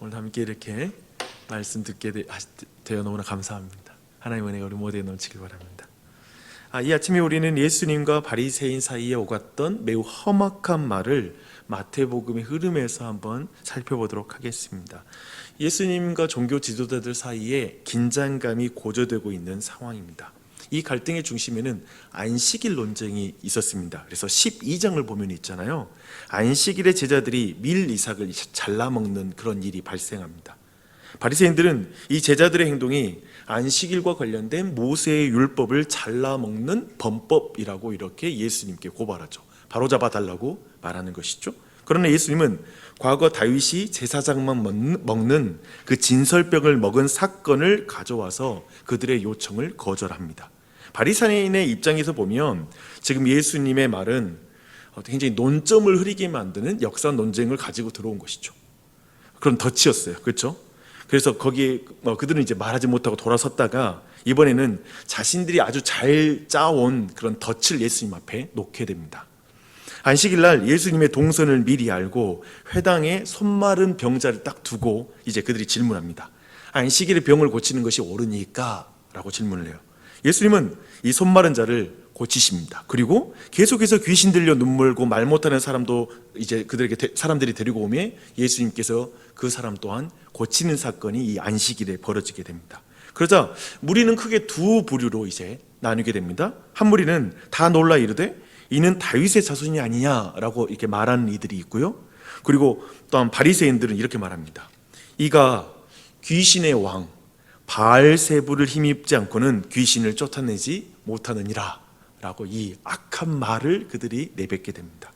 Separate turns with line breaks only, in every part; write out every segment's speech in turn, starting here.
오늘 함께 이렇게 말씀 듣게 되어 너무나 감사합니다. 하나님의 은혜가 우리 모두에 넘치길 바랍니다. 이 아침에 우리는 예수님과 바리새인 사이에 오갔던 매우 험악한 말을 마태복음의 흐름에서 한번 살펴보도록 하겠습니다. 예수님과 종교 지도자들 사이에 긴장감이 고조되고 있는 상황입니다. 이 갈등의 중심에는 안식일 논쟁이 있었습니다. 그래서 12장을 보면 있잖아요. 안식일에 제자들이 밀 이삭을 잘라먹는 그런 일이 발생합니다. 바리새인들은 이 제자들의 행동이 안식일과 관련된 모세의 율법을 잘라먹는 범법이라고 이렇게 예수님께 고발하죠. 바로잡아 달라고 말하는 것이죠. 그러나 예수님은 과거 다윗이 제사장만 먹는 그 진설병을 먹은 사건을 가져와서 그들의 요청을 거절합니다. 바리새인의 입장에서 보면 지금 예수님의 말은 굉장히 논점을 흐리게 만드는 역사 논쟁을 가지고 들어온 것이죠. 그런 덫이었어요. 그렇죠? 그래서 거기에 그들은 이제 말하지 못하고 돌아섰다가 이번에는 자신들이 아주 잘 짜온 그런 덫을 예수님 앞에 놓게 됩니다. 안식일 날 예수님의 동선을 미리 알고 회당에 손마른 병자를 딱 두고 이제 그들이 질문합니다. 안식일에 병을 고치는 것이 옳으니까? 라고 질문을 해요. 예수님은 이 손마른 자를 고치십니다. 그리고 계속해서 귀신 들려 눈물고 말 못하는 사람도 이제 그들에게 사람들이 데리고 오매 예수님께서 그 사람 또한 고치는 사건이 이 안식일에 벌어지게 됩니다. 그러자 무리는 크게 두 부류로 이제 나뉘게 됩니다. 한 무리는 다 놀라 이르되 이는 다윗의 자손이 아니냐라고 이렇게 말하는 이들이 있고요. 그리고 또한 바리새인들은 이렇게 말합니다. 이가 귀신의 왕 바알세불을 힘입지 않고는 귀신을 쫓아내지 못하느니라 라고 이 악한 말을 그들이 내뱉게 됩니다.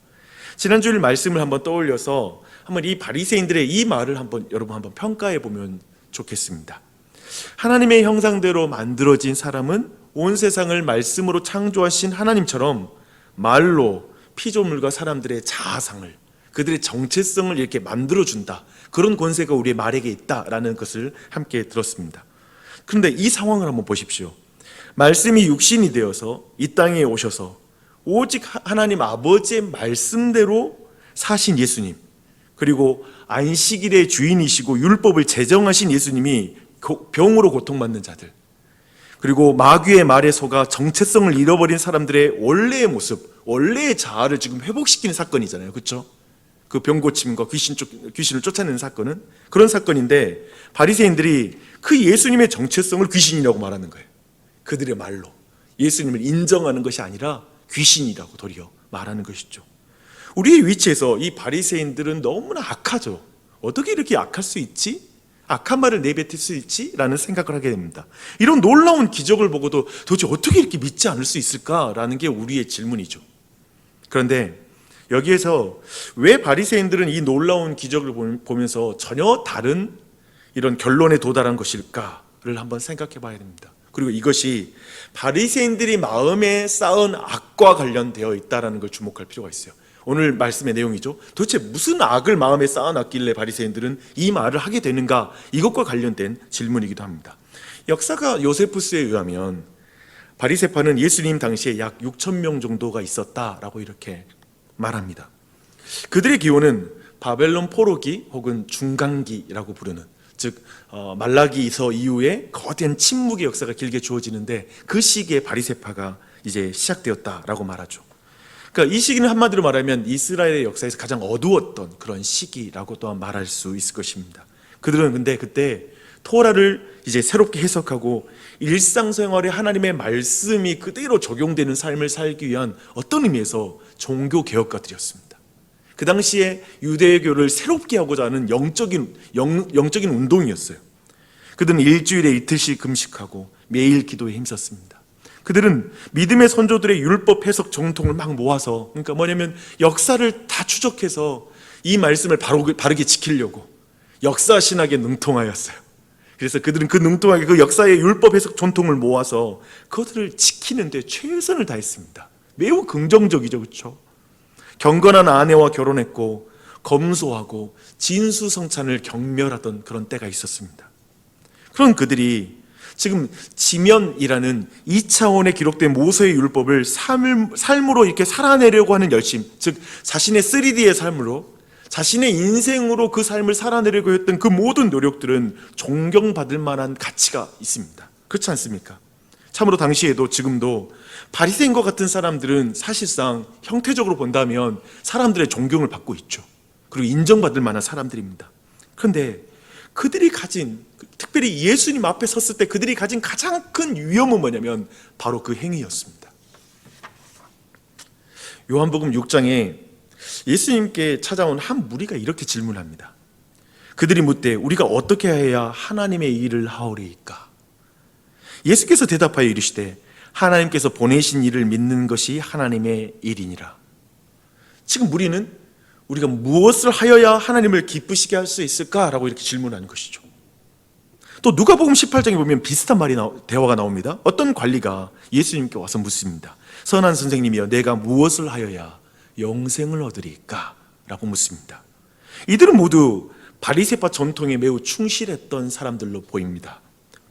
지난주일 말씀을 한번 떠올려서 한번 이 바리새인들의 이 말을 여러분 한번 평가해 보면 좋겠습니다. 하나님의 형상대로 만들어진 사람은 온 세상을 말씀으로 창조하신 하나님처럼 말로 피조물과 사람들의 자아상을 그들의 정체성을 이렇게 만들어준다. 그런 권세가 우리의 말에게 있다라는 것을 함께 들었습니다. 그런데 이 상황을 한번 보십시오. 말씀이 육신이 되어서 이 땅에 오셔서 오직 하나님 아버지의 말씀대로 사신 예수님, 그리고 안식일의 주인이시고 율법을 제정하신 예수님이 병으로 고통받는 자들, 그리고 마귀의 말에 속아 정체성을 잃어버린 사람들의 원래의 모습, 원래의 자아를 지금 회복시키는 사건이잖아요. 그렇죠? 그 병고침과 귀신을 쫓아내는 사건은 그런 사건인데 바리새인들이 그 예수님의 정체성을 귀신이라고 말하는 거예요. 그들의 말로 예수님을 인정하는 것이 아니라 귀신이라고 도리어 말하는 것이죠. 우리의 위치에서 이 바리새인들은 너무나 악하죠. 어떻게 이렇게 악할 수 있지? 악한 말을 내뱉을 수 있지? 라는 생각을 하게 됩니다. 이런 놀라운 기적을 보고도 도대체 어떻게 이렇게 믿지 않을 수 있을까라는 게 우리의 질문이죠. 그런데 여기에서 왜 바리새인들은 이 놀라운 기적을 보면서 전혀 다른 이런 결론에 도달한 것일까를 한번 생각해 봐야 됩니다. 그리고 이것이 바리새인들이 마음에 쌓은 악과 관련되어 있다는 걸 주목할 필요가 있어요. 오늘 말씀의 내용이죠. 도대체 무슨 악을 마음에 쌓아놨길래 바리새인들은 이 말을 하게 되는가? 이것과 관련된 질문이기도 합니다. 역사가 요세푸스에 의하면 바리새파는 예수님 당시에 약 6,000명 정도가 있었다라고 이렇게 말합니다. 그들의 기호는 바벨론 포로기 혹은 중간기라고 부르는, 즉 말라기서 이후에 거대한 침묵의 역사가 길게 주어지는데 그 시기에 바리새파가 이제 시작되었다라고 말하죠. 그러니까 이 시기는 한마디로 말하면 이스라엘의 역사에서 가장 어두웠던 그런 시기라고 또한 말할 수 있을 것입니다. 그들은 근데 그때 토라를 이제 새롭게 해석하고 일상생활에 하나님의 말씀이 그대로 적용되는 삶을 살기 위한 어떤 의미에서 종교 개혁가들이었습니다. 그 당시에 유대교를 새롭게 하고자 하는 영적인 운동이었어요. 그들은 일주일에 이틀씩 금식하고 매일 기도에 힘썼습니다. 그들은 믿음의 선조들의 율법 해석 정통을 막 모아서, 그러니까 뭐냐면 역사를 다 추적해서 이 말씀을 바르게 지키려고 역사 신학에 능통하였어요. 그래서 그들은 그 능통하게 그 역사의 율법 해석 전통을 모아서 그것들을 지키는 데 최선을 다했습니다. 매우 긍정적이죠. 그렇죠? 경건한 아내와 결혼했고 검소하고 진수성찬을 경멸하던 그런 때가 있었습니다. 그런 그들이 지금 지면이라는 2차원에 기록된 모세의 율법을 삶으로 이렇게 살아내려고 하는 열심, 즉 자신의 3D의 삶으로 자신의 인생으로 그 삶을 살아내려고 했던 그 모든 노력들은 존경받을 만한 가치가 있습니다. 그렇지 않습니까? 참으로 당시에도 지금도 바리새인과 같은 사람들은 사실상 형태적으로 본다면 사람들의 존경을 받고 있죠. 그리고 인정받을 만한 사람들입니다. 그런데 그들이 가진, 특별히 예수님 앞에 섰을 때 그들이 가진 가장 큰 위험은 뭐냐면 바로 그 행위였습니다. 요한복음 6장에 예수님께 찾아온 한 무리가 이렇게 질문합니다. 그들이 묻되 우리가 어떻게 해야 하나님의 일을 하오리이까? 예수께서 대답하여 이르시되 하나님께서 보내신 일을 믿는 것이 하나님의 일이니라. 지금 무리는 우리가 무엇을 하여야 하나님을 기쁘시게 할 수 있을까라고 이렇게 질문하는 것이죠. 또 누가복음 18장에 보면 비슷한 대화가 나옵니다. 어떤 관리가 예수님께 와서 묻습니다. 선한 선생님이여, 내가 무엇을 하여야 영생을 얻으리까? 라고 묻습니다. 이들은 모두 바리새파 전통에 매우 충실했던 사람들로 보입니다.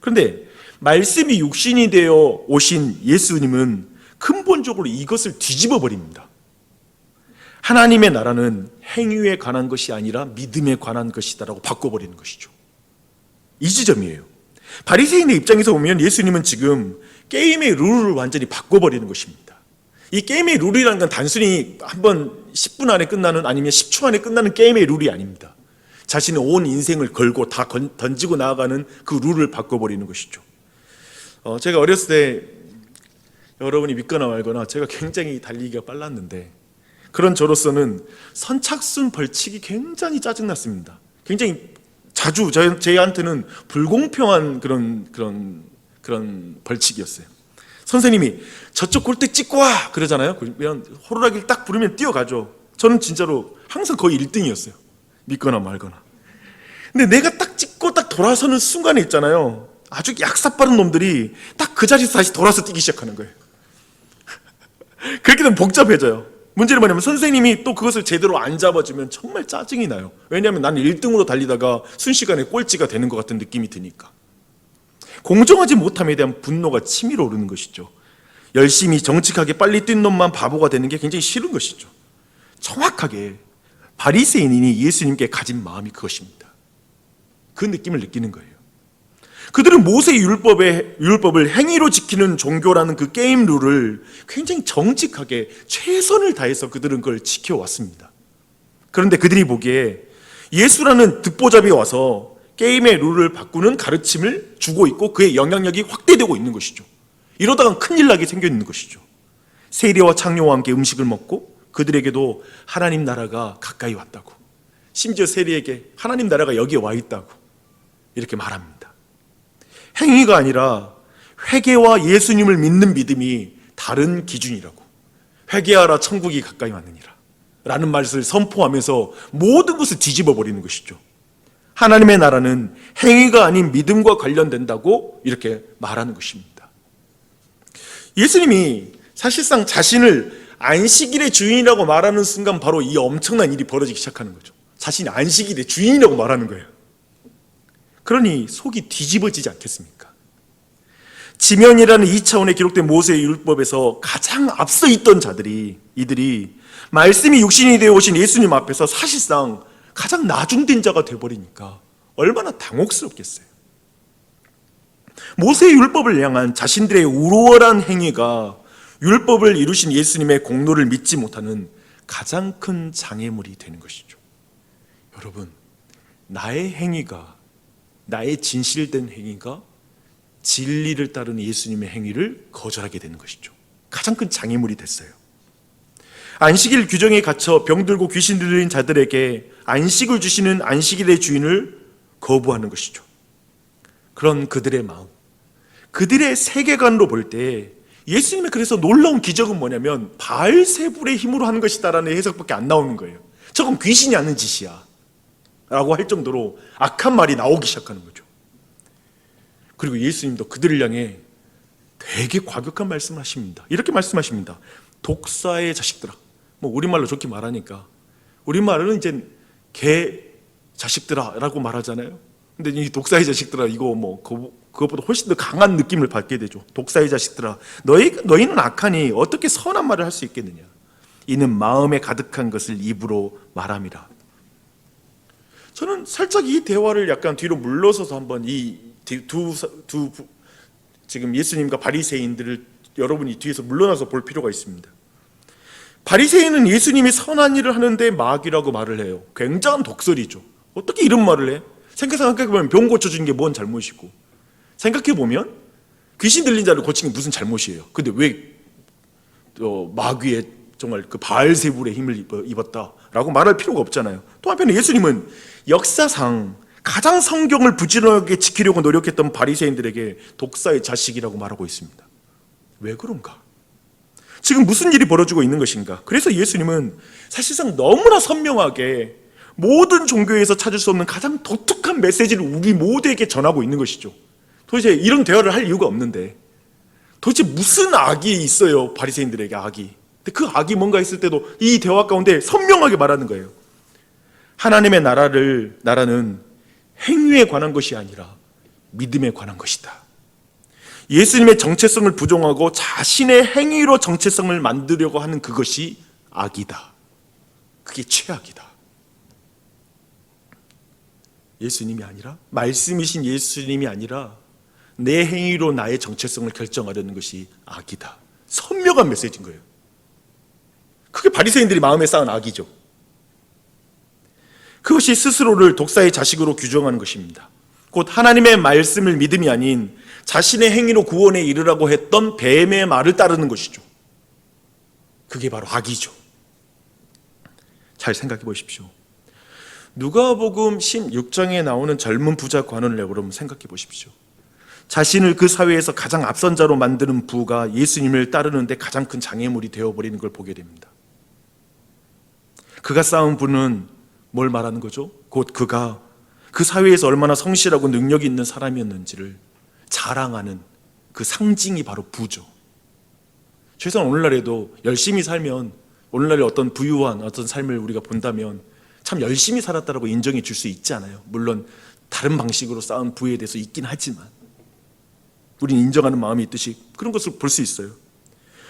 그런데 말씀이 육신이 되어 오신 예수님은 근본적으로 이것을 뒤집어 버립니다. 하나님의 나라는 행위에 관한 것이 아니라 믿음에 관한 것이다라고 바꿔버리는 것이죠. 이 지점이에요. 바리새인의 입장에서 보면 예수님은 지금 게임의 룰을 완전히 바꿔버리는 것입니다. 이 게임의 룰이라는 건 단순히 한번 10분 안에 끝나는, 아니면 10초 안에 끝나는 게임의 룰이 아닙니다. 자신의 온 인생을 걸고 다 던지고 나아가는 그 룰을 바꿔버리는 것이죠. 제가 어렸을 때, 여러분이 믿거나 말거나 제가 굉장히 달리기가 빨랐는데, 그런 저로서는 선착순 벌칙이 굉장히 짜증났습니다. 굉장히 자주 저희한테는 불공평한 그런 벌칙이었어요. 선생님이 저쪽 골대 찍고 와! 그러잖아요. 그러면 호루라기를 딱 부르면 뛰어가죠. 저는 진짜로 항상 거의 1등이었어요. 믿거나 말거나. 근데 내가 딱 찍고 딱 돌아서는 순간에 있잖아요. 아주 약삭빠른 놈들이 딱 그 자리에서 다시 돌아서 뛰기 시작하는 거예요. 그렇게 되면 복잡해져요. 문제는 뭐냐면 선생님이 또 그것을 제대로 안 잡아주면 정말 짜증이 나요. 왜냐하면 나는 1등으로 달리다가 순식간에 꼴찌가 되는 것 같은 느낌이 드니까. 공정하지 못함에 대한 분노가 치밀어 오르는 것이죠. 열심히 정직하게 빨리 뛴 놈만 바보가 되는 게 굉장히 싫은 것이죠. 정확하게 바리새인이 예수님께 가진 마음이 그것입니다. 그 느낌을 느끼는 거예요. 그들은 모세의 율법을 행위로 지키는 종교라는 그 게임 룰을 굉장히 정직하게 최선을 다해서 그들은 그걸 지켜왔습니다. 그런데 그들이 보기에 예수라는 듣보잡이 와서 게임의 룰을 바꾸는 가르침을 주고 있고 그의 영향력이 확대되고 있는 것이죠. 이러다가 큰일 나게 생겨 있는 것이죠. 세리와 창녀와 함께 음식을 먹고 그들에게도 하나님 나라가 가까이 왔다고, 심지어 세리에게 하나님 나라가 여기에 와 있다고 이렇게 말합니다. 행위가 아니라 회개와 예수님을 믿는 믿음이 다른 기준이라고, 회개하라 천국이 가까이 왔느니라 라는 말을 선포하면서 모든 것을 뒤집어 버리는 것이죠. 하나님의 나라는 행위가 아닌 믿음과 관련된다고 이렇게 말하는 것입니다. 예수님이 사실상 자신을 안식일의 주인이라고 말하는 순간 바로 이 엄청난 일이 벌어지기 시작하는 거죠. 자신이 안식일의 주인이라고 말하는 거예요. 그러니 속이 뒤집어지지 않겠습니까? 지면이라는 2차원에 기록된 모세의 율법에서 가장 앞서 있던 이들이 말씀이 육신이 되어 오신 예수님 앞에서 사실상 가장 나중된 자가 되어버리니까 얼마나 당혹스럽겠어요. 모세의 율법을 향한 자신들의 우월한 행위가 율법을 이루신 예수님의 공로를 믿지 못하는 가장 큰 장애물이 되는 것이죠. 여러분, 나의 행위가, 나의 진실된 행위가 진리를 따르는 예수님의 행위를 거절하게 되는 것이죠. 가장 큰 장애물이 됐어요. 안식일 규정에 갇혀 병들고 귀신 들린 자들에게 안식을 주시는 안식일의 주인을 거부하는 것이죠. 그런 그들의 마음, 그들의 세계관으로 볼 때 예수님의 그래서 놀라운 기적은 뭐냐면 바알세불의 힘으로 하는 것이다라는 해석밖에 안 나오는 거예요. 저건 귀신이 하는 짓이야 라고 할 정도로 악한 말이 나오기 시작하는 거죠. 그리고 예수님도 그들을 향해 되게 과격한 말씀을 하십니다. 이렇게 말씀하십니다. 독사의 자식들아. 뭐 우리말로 좋게 말하니까, 우리말로는 이제 개 자식들아 라고 말하잖아요. 근데 이 독사의 자식들아, 이거 뭐 그것보다 훨씬 더 강한 느낌을 받게 되죠. 독사의 자식들아, 너희는 악하니 어떻게 선한 말을 할 수 있겠느냐. 이는 마음에 가득한 것을 입으로 말함이라. 저는 살짝 이 대화를 약간 뒤로 물러서서 한번 지금 예수님과 바리새인들을 여러분이 뒤에서 물러나서 볼 필요가 있습니다. 바리새인은 예수님이 선한 일을 하는데 마귀라고 말을 해요. 굉장한 독설이죠. 어떻게 이런 말을 해? 생각해보면 병 고쳐주는 게 뭔 잘못이고, 생각해보면 귀신 들린 자를 고치는 게 무슨 잘못이에요. 근데 왜 마귀의 정말 그 바알세불의 힘을 입었다라고 말할 필요가 없잖아요. 또 한편에 예수님은 역사상 가장 성경을 부지런하게 지키려고 노력했던 바리새인들에게 독사의 자식이라고 말하고 있습니다. 왜 그런가? 지금 무슨 일이 벌어지고 있는 것인가? 그래서 예수님은 사실상 너무나 선명하게 모든 종교에서 찾을 수 없는 가장 독특한 메시지를 우리 모두에게 전하고 있는 것이죠. 도대체 이런 대화를 할 이유가 없는데 도대체 무슨 악이 있어요? 바리새인들에게 악이. 근데 그 악이 뭔가 있을 때도 이 대화 가운데 선명하게 말하는 거예요. 하나님의 나라는 행위에 관한 것이 아니라 믿음에 관한 것이다. 예수님의 정체성을 부정하고 자신의 행위로 정체성을 만들려고 하는 그것이 악이다. 그게 최악이다. 예수님이 아니라, 말씀이신 예수님이 아니라 내 행위로 나의 정체성을 결정하려는 것이 악이다. 선명한 메시지인 거예요. 그게 바리새인들이 마음에 쌓은 악이죠. 그것이 스스로를 독사의 자식으로 규정하는 것입니다. 곧 하나님의 말씀을 믿음이 아닌 자신의 행위로 구원에 이르라고 했던 뱀의 말을 따르는 것이죠. 그게 바로 악이죠. 잘 생각해 보십시오. 누가복음 16장에 나오는 젊은 부자 관원을 여러분 생각해 보십시오. 자신을 그 사회에서 가장 앞선 자로 만드는 부가 예수님을 따르는데 가장 큰 장애물이 되어버리는 걸 보게 됩니다. 그가 쌓은 부는 뭘 말하는 거죠? 곧 그가 그 사회에서 얼마나 성실하고 능력이 있는 사람이었는지를 자랑하는 그 상징이 바로 부죠. 최소한 오늘날에도 열심히 살면, 오늘날의 어떤 부유한 어떤 삶을 우리가 본다면 참 열심히 살았다라고 인정해 줄 수 있지 않아요? 물론 다른 방식으로 쌓은 부에 대해서 있긴 하지만 우리는 인정하는 마음이 있듯이 그런 것을 볼 수 있어요.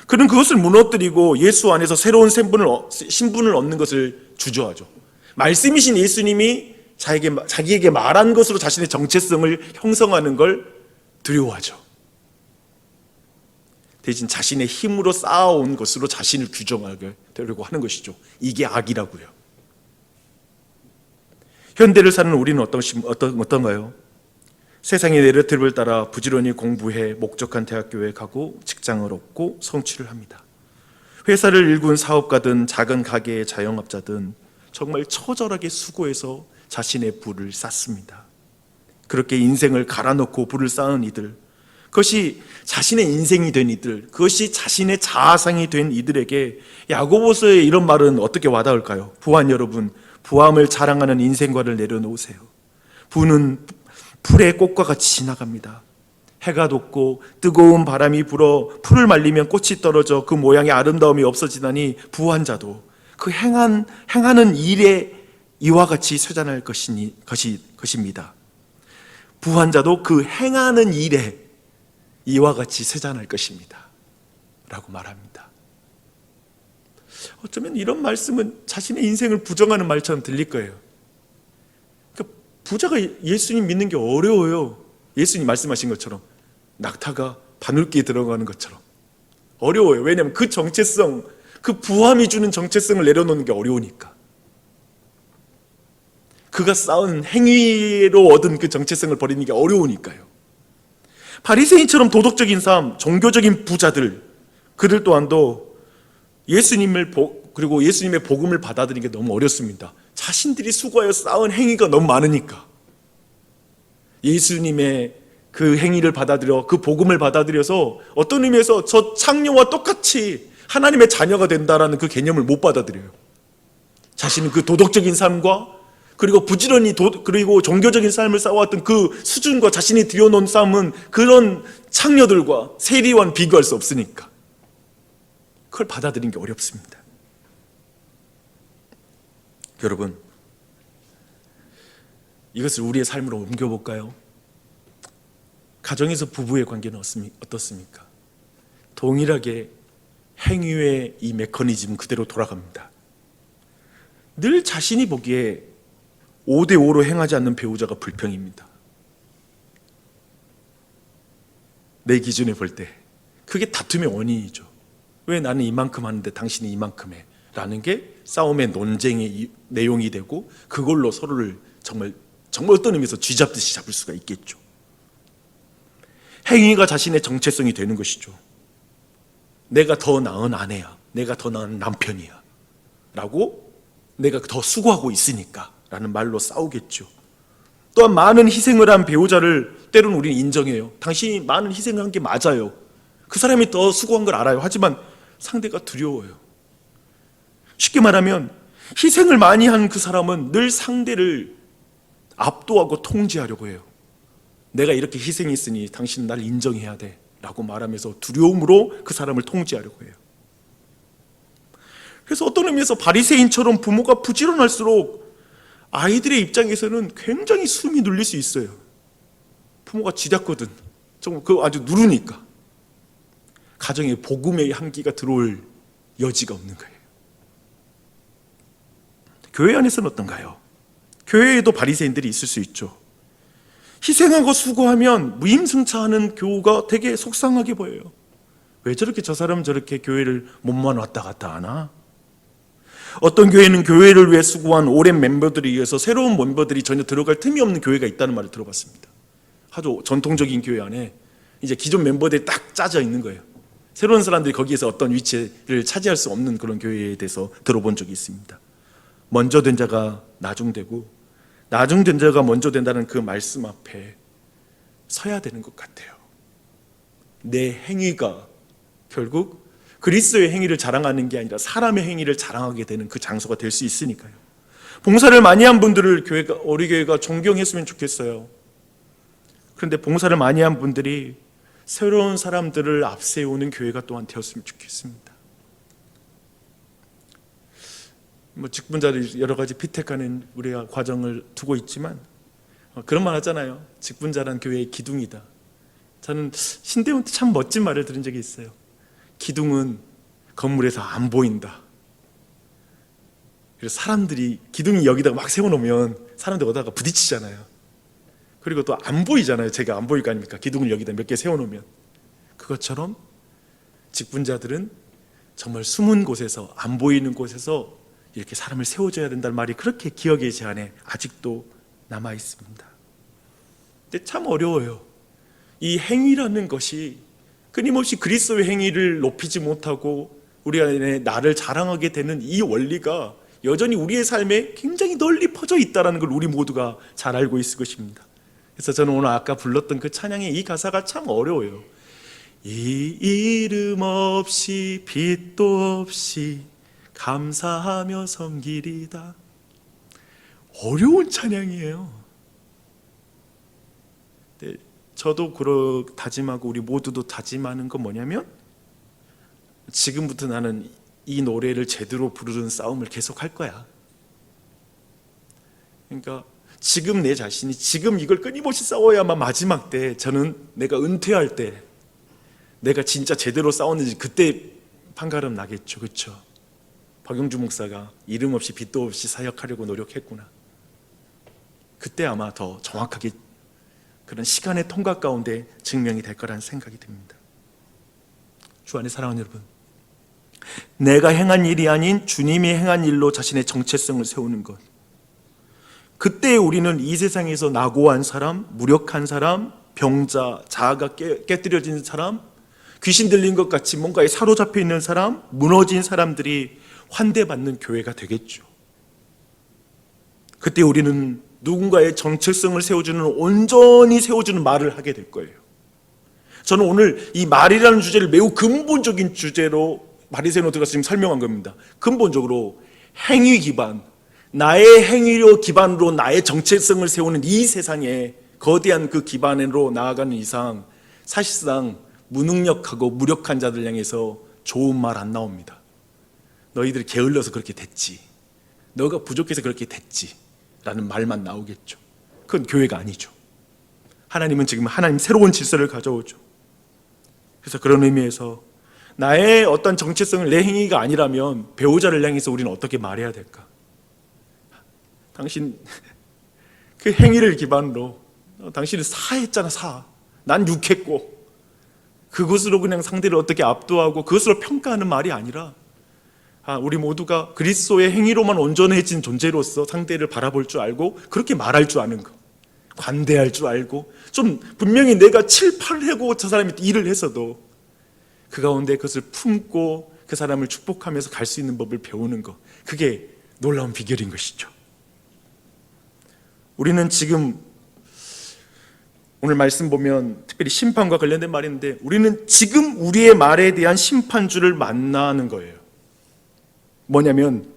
그는 그것을 무너뜨리고 예수 안에서 새로운 신분을 얻는 것을 주저하죠. 말씀이신 예수님이 자기에게 말한 것으로 자신의 정체성을 형성하는 걸 두려워하죠. 대신 자신의 힘으로 쌓아온 것으로 자신을 규정하려고 하는 것이죠. 이게 악이라고요. 현대를 사는 우리는 어떤가요? 세상의 내러티브를 따라 부지런히 공부해 목적한 대학교에 가고 직장을 얻고 성취를 합니다. 회사를 일군 사업가든 작은 가게의 자영업자든 정말 처절하게 수고해서 자신의 부를 쌓습니다. 그렇게 인생을 갈아넣고 부를 쌓은 이들, 그것이 자신의 인생이 된 이들, 그것이 자신의 자아상이 된 이들에게 야고보서의 이런 말은 어떻게 와닿을까요? 부한 여러분, 부함을 자랑하는 인생관을 내려놓으세요. 부는 풀의 꽃과 같이 지나갑니다. 해가 돋고 뜨거운 바람이 불어 풀을 말리면 꽃이 떨어져 그 모양의 아름다움이 없어지다니 부한 자도 그 행하는 일에 이와 같이 쇠잔할 것입니다. 부한 자도 그 행하는 일에 이와 같이 쇠잔할 것입니다. 라고 말합니다. 어쩌면 이런 말씀은 자신의 인생을 부정하는 말처럼 들릴 거예요. 그러니까 부자가 예수님 믿는 게 어려워요. 예수님 말씀하신 것처럼 낙타가 바늘기에 들어가는 것처럼 어려워요. 왜냐하면 그 정체성, 그 부함이 주는 정체성을 내려놓는 게 어려우니까. 그가 쌓은 행위로 얻은 그 정체성을 버리는 게 어려우니까요. 바리새인처럼 도덕적인 삶, 종교적인 부자들, 그들 또한도 그리고 예수님의 복음을 받아들이는 게 너무 어렵습니다. 자신들이 수고하여 쌓은 행위가 너무 많으니까. 예수님의 그 행위를 받아들여, 그 복음을 받아들여서 어떤 의미에서 저 창녀와 똑같이 하나님의 자녀가 된다라는 그 개념을 못 받아들여요. 자신은 그 도덕적인 삶과 그리고 부지런히 그리고 종교적인 삶을 쌓아왔던 그 수준과 자신이 들여놓은 삶은 그런 창녀들과 세리와는 비교할 수 없으니까 그걸 받아들이는 게 어렵습니다. 여러분, 이것을 우리의 삶으로 옮겨볼까요? 가정에서 부부의 관계는 어떻습니까? 동일하게 행위의 이 메커니즘 그대로 돌아갑니다. 늘 자신이 보기에 5대5로 행하지 않는 배우자가 불평입니다. 내 기준에 볼 때 그게 다툼의 원인이죠. 왜 나는 이만큼 하는데 당신이 이만큼 해? 라는 게 싸움의 논쟁의 내용이 되고, 그걸로 서로를 정말 어떤 의미에서 쥐잡듯이 잡을 수가 있겠죠. 행위가 자신의 정체성이 되는 것이죠. 내가 더 나은 아내야, 내가 더 나은 남편이야 라고, 내가 더 수고하고 있으니까 라는 말로 싸우겠죠. 또한 많은 희생을 한 배우자를 때로는 우리는 인정해요. 당신이 많은 희생을 한 게 맞아요. 그 사람이 더 수고한 걸 알아요. 하지만 상대가 두려워요. 쉽게 말하면 희생을 많이 한 그 사람은 늘 상대를 압도하고 통제하려고 해요. 내가 이렇게 희생했으니 당신은 날 인정해야 돼 라고 말하면서 두려움으로 그 사람을 통제하려고 해요. 그래서 어떤 의미에서 바리새인처럼 부모가 부지런할수록 아이들의 입장에서는 굉장히 숨이 눌릴 수 있어요. 부모가 쥐잡거든 정말 그거 아주 누르니까 가정에 복음의 향기가 들어올 여지가 없는 거예요. 교회 안에서는 어떤가요? 교회에도 바리새인들이 있을 수 있죠. 희생하고 수고하면 무임승차하는 교우가 되게 속상하게 보여요. 왜 저렇게 저 사람 저렇게 교회를 몸만 왔다 갔다 하나? 어떤 교회는 교회를 위해 수고한 오랜 멤버들에 의해서 새로운 멤버들이 전혀 들어갈 틈이 없는 교회가 있다는 말을 들어봤습니다. 아주 전통적인 교회 안에 이제 기존 멤버들이 딱 짜져 있는 거예요. 새로운 사람들이 거기에서 어떤 위치를 차지할 수 없는 그런 교회에 대해서 들어본 적이 있습니다. 먼저 된 자가 나중되고 나중된 자가 먼저 된다는 그 말씀 앞에 서야 되는 것 같아요. 내 행위가 결국 그리스도의 행위를 자랑하는 게 아니라 사람의 행위를 자랑하게 되는 그 장소가 될 수 있으니까요. 봉사를 많이 한 분들을 우리 교회가 존경했으면 좋겠어요. 그런데 봉사를 많이 한 분들이 새로운 사람들을 앞세우는 교회가 또한 되었으면 좋겠습니다. 직분자를 여러 가지 피택하는 우리가 과정을 두고 있지만 그런 말 하잖아요. 직분자란 교회의 기둥이다. 저는 신대원 때 참 멋진 말을 들은 적이 있어요. 기둥은 건물에서 안 보인다. 그래서 사람들이 기둥이 여기다가 막 세워놓으면 사람들 오다가 부딪히잖아요. 그리고 또 안 보이잖아요. 제가 안 보일 거 아닙니까? 기둥을 여기다 몇 개 세워놓으면. 그것처럼 직분자들은 정말 숨은 곳에서, 안 보이는 곳에서 이렇게 사람을 세워줘야 된다는 말이 그렇게 기억의 제안에 아직도 남아 있습니다. 근데 참 어려워요. 이 행위라는 것이 끊임없이 그리스도의 행위를 높이지 못하고 우리 안에 나를 자랑하게 되는 이 원리가 여전히 우리의 삶에 굉장히 널리 퍼져 있다는 걸 우리 모두가 잘 알고 있을 것입니다. 그래서 저는 오늘 아까 불렀던 그 찬양의 이 가사가 참 어려워요. 이 이름 없이 빛도 없이 감사하며 섬기리다. 어려운 찬양이에요. 네, 저도 다짐하고 우리 모두도 다짐하는 건 뭐냐면 지금부터 나는 이 노래를 제대로 부르는 싸움을 계속 할 거야. 그러니까 지금 내 자신이 지금 이걸 끊임없이 싸워야만 마지막 때, 저는 내가 은퇴할 때 내가 진짜 제대로 싸웠는지 그때 판가름 나겠죠. 그렇죠? 박용주 목사가 이름 없이 빛도 없이 사역하려고 노력했구나. 그때 아마 더 정확하게 그런 시간의 통과 가운데 증명이 될 거라는 생각이 듭니다. 주 안에 사랑하는 여러분, 내가 행한 일이 아닌 주님이 행한 일로 자신의 정체성을 세우는 것, 그때 우리는 이 세상에서 낙오한 사람, 무력한 사람, 병자, 자아가 깨뜨려진 사람, 귀신 들린 것 같이 뭔가에 사로잡혀 있는 사람, 무너진 사람들이 환대받는 교회가 되겠죠. 그때 우리는 누군가의 정체성을 세워주는, 온전히 세워주는 말을 하게 될 거예요. 저는 오늘 이 말이라는 주제를 매우 근본적인 주제로 바리새인으로 들어가서 지금 설명한 겁니다. 근본적으로 행위 기반, 나의 행위로 기반으로 나의 정체성을 세우는 이 세상에 거대한 그 기반으로 나아가는 이상 사실상 무능력하고 무력한 자들 향해서 좋은 말 안 나옵니다. 너희들이 게을러서 그렇게 됐지, 너가 부족해서 그렇게 됐지 라는 말만 나오겠죠. 그건 교회가 아니죠. 하나님은 지금 하나님 새로운 질서를 가져오죠. 그래서 그런 의미에서 나의 어떤 정체성을 내 행위가 아니라면 배우자를 향해서 우리는 어떻게 말해야 될까? 당신 그 행위를 기반으로 당신은 사했잖아, 사. 난 육했고. 그것으로 그냥 상대를 어떻게 압도하고 그것으로 평가하는 말이 아니라 우리 모두가 그리스도의 행위로만 온전해진 존재로서 상대를 바라볼 줄 알고 그렇게 말할 줄 아는 거, 관대할 줄 알고, 좀 분명히 내가 7, 8회고 저 사람이 일을 했어도 그 가운데 그것을 품고 그 사람을 축복하면서 갈 수 있는 법을 배우는 거, 그게 놀라운 비결인 것이죠. 우리는 지금 오늘 말씀 보면 특별히 심판과 관련된 말인데, 우리는 지금 우리의 말에 대한 심판주를 만나는 거예요. 뭐냐면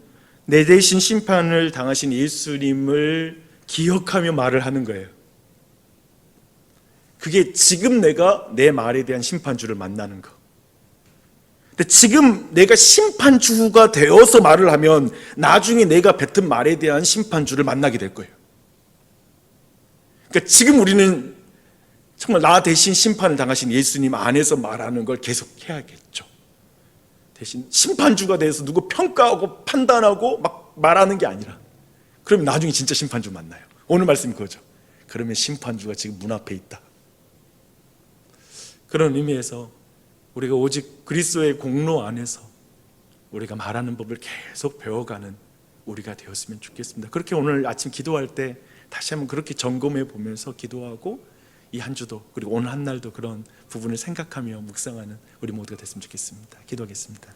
내 대신 심판을 당하신 예수님을 기억하며 말을 하는 거예요. 그게 지금 내가 내 말에 대한 심판주를 만나는 거. 근데 지금 내가 심판주가 되어서 말을 하면 나중에 내가 뱉은 말에 대한 심판주를 만나게 될 거예요. 그러니까 지금 우리는 정말 나 대신 심판을 당하신 예수님 안에서 말하는 걸 계속 해야겠죠. 대신 심판주가 돼서 누구 평가하고 판단하고 막 말하는 게 아니라, 그러면 나중에 진짜 심판주 만나요. 오늘 말씀이 그거죠. 그러면 심판주가 지금 문 앞에 있다. 그런 의미에서 우리가 오직 그리스도의 공로 안에서 우리가 말하는 법을 계속 배워가는 우리가 되었으면 좋겠습니다. 그렇게 오늘 아침 기도할 때 다시 한번 그렇게 점검해 보면서 기도하고, 이 한 주도 그리고 오늘 한 날도 그런 부분을 생각하며 묵상하는 우리 모두가 됐으면 좋겠습니다. 기도하겠습니다.